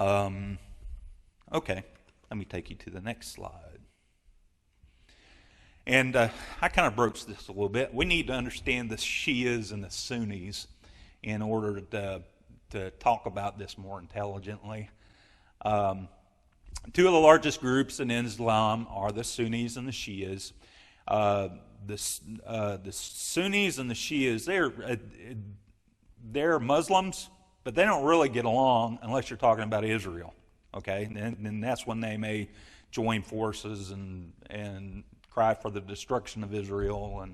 Okay, let me take you to the next slide. And I kind of broached this a little bit. We need to understand the Shias and the Sunnis in order to talk about this more intelligently. Two of the largest groups in Islam are the Sunnis and the Shias. The Sunnis and the Shias, they're Muslims, but they don't really get along unless you're talking about Israel. Okay, and that's when they may join forces and cry for the destruction of Israel.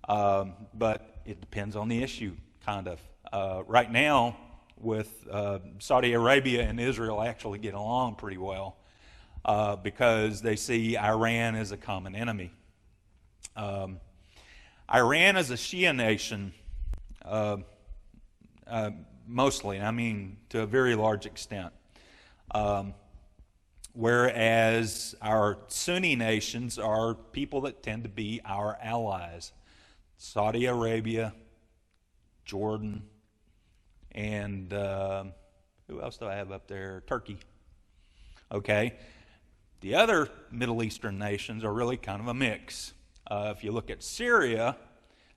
But it depends on the issue, kind of. Right now, with Saudi Arabia and Israel actually get along pretty well because they see Iran as a common enemy. Iran is a Shia nation, mostly, I mean to a very large extent. Whereas our Sunni nations are people that tend to be our allies. Saudi Arabia, Jordan, and who else do I have up there? Turkey. Okay. The other Middle Eastern nations are really kind of a mix. If you look at Syria,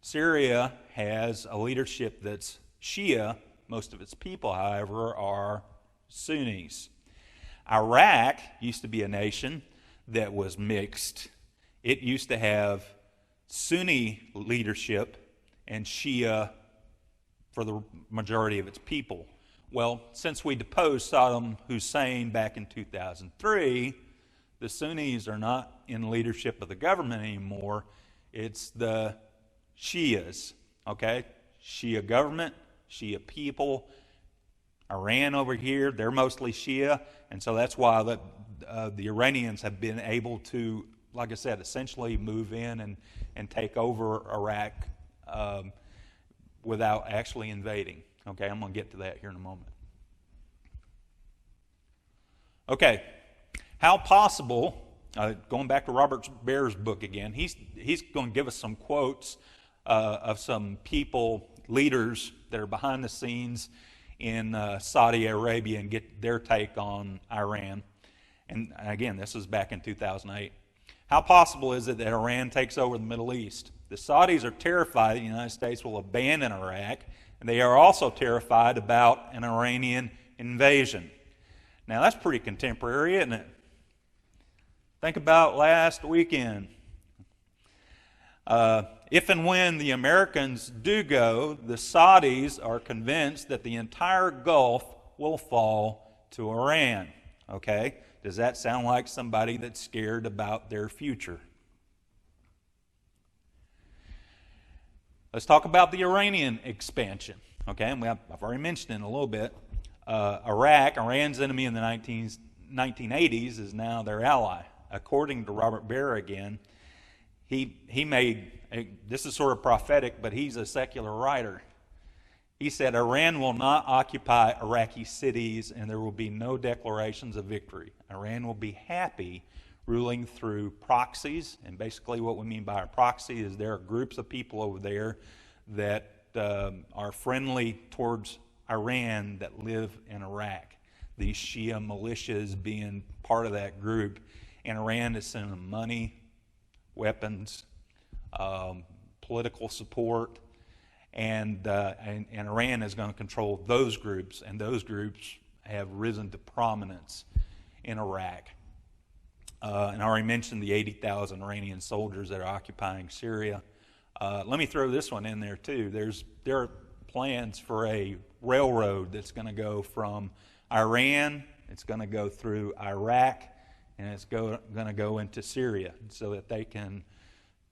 Syria has a leadership that's Shia. Most of its people, however, are Sunnis. Iraq used to be a nation that was mixed. It used to have Sunni leadership and Shia for the majority of its people. Well, since we deposed Saddam Hussein back in 2003, the Sunnis are not in leadership of the government anymore. It's the Shias, okay? Shia government, Shia people. Iran over here, they're mostly Shia, and so that's why the Iranians have been able to, like I said, essentially move in and take over Iraq without actually invading. Okay, I'm going to get to that here in a moment. Okay, how possible, going back to Robert Baer's book again, he's going to give us some quotes of some people, leaders that are behind the scenes in Saudi Arabia and get their take on Iran. And again, this is back in 2008. How possible is it that Iran takes over the Middle East? The Saudis are terrified that the United States will abandon Iraq, and they are also terrified about an Iranian invasion. Now, that's pretty contemporary, isn't it? Think about last weekend. If and when the Americans do go, the Saudis are convinced that the entire Gulf will fall to Iran. Okay? Does that sound like somebody that's scared about their future? Let's talk about the Iranian expansion. Okay? And I've already mentioned it a little bit. Iran's enemy in the 1980s, is now their ally. According to Robert Baer again, he made, this is sort of prophetic, but he's a secular writer. He said, Iran will not occupy Iraqi cities and there will be no declarations of victory. Iran will be happy ruling through proxies, and basically what we mean by a proxy is there are groups of people over there that are friendly towards Iran that live in Iraq. These Shia militias being part of that group, and Iran is sending them money, weapons, political support, and Iran is going to control those groups, and those groups have risen to prominence in Iraq. And I already mentioned the 80,000 Iranian soldiers that are occupying Syria. Let me throw this one in there too. There are plans for a railroad that's going to go from Iran, it's going to go through Iraq, and it's going to go into Syria so that they can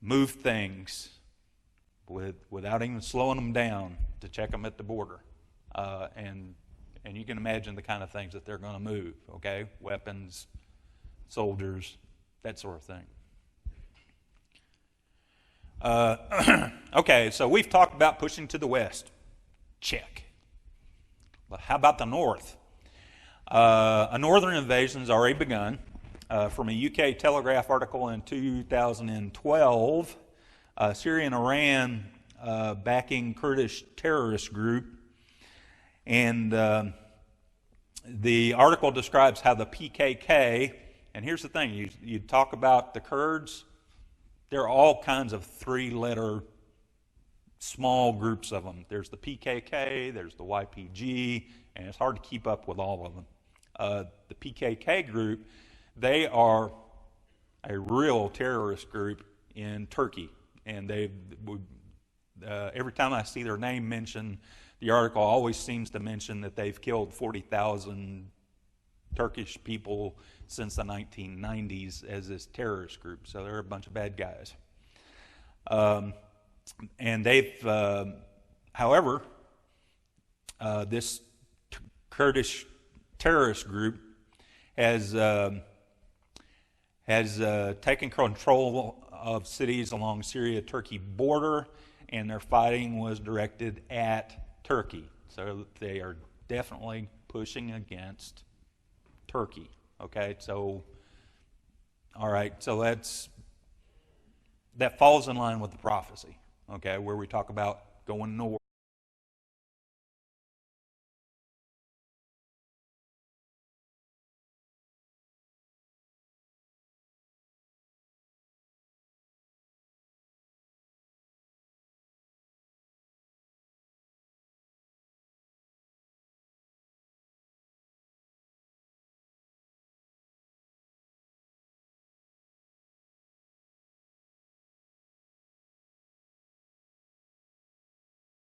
move things without even slowing them down to check them at the border. And you can imagine the kind of things that they're going to move, okay? Weapons, soldiers, that sort of thing. Okay, so we've talked about pushing to the west. Check. But how about the north? A northern invasion has already begun. From a UK Telegraph article in 2012, Syria and Iran backing Kurdish terrorist group, and the article describes how the PKK, and here's the thing, you talk about the Kurds, there are all kinds of three-letter small groups of them. There's the PKK, there's the YPG, and it's hard to keep up with all of them. The PKK group, they are a real terrorist group in Turkey, and every time I see their name mentioned, the article always seems to mention that they've killed 40,000 Turkish people since the 1990s as this terrorist group. So they're a bunch of bad guys. And they've, however, this Kurdish terrorist group has taken control of cities along Syria-Turkey border, and their fighting was directed at Turkey. So they are definitely pushing against Turkey. Okay, so all right, so that falls in line with the prophecy. Okay, where we talk about going north.